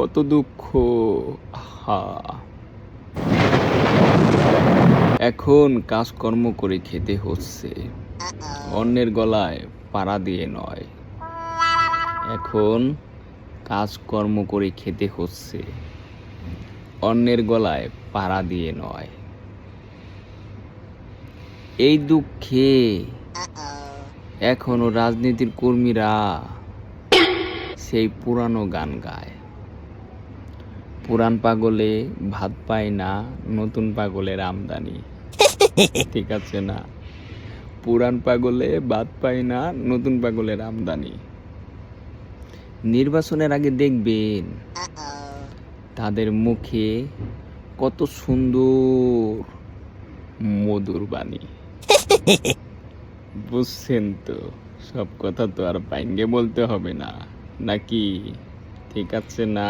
কত দুঃখ। আহা, এখন কাজকর্ম করে খেতে হচ্ছে, অন্যের গলায় পাড়া দিয়ে নয়। এখন কাজকর্ম করে খেতে হচ্ছে, অন্যের গলায় পাড়া দিয়ে নয়। এই দুঃখে এখনো রাজনীতির কর্মীরা সেই পুরানো গান গায়, পুরান পাগলে ভাত পায় না, নতুন পাগলের আমদানি। ঠিক আছে না? পুরান পাগলে ভাত পায় না, নতুন পাগলের আমদানি। নির্বাচনের আগে দেখবেন তাদের মুখে কত সুন্দর মধুর বাণী। বুঝছেন তো? সব কথা তো আর বাইঙ্গে বলতে হবে না, নাকি? ঠিক আছে না?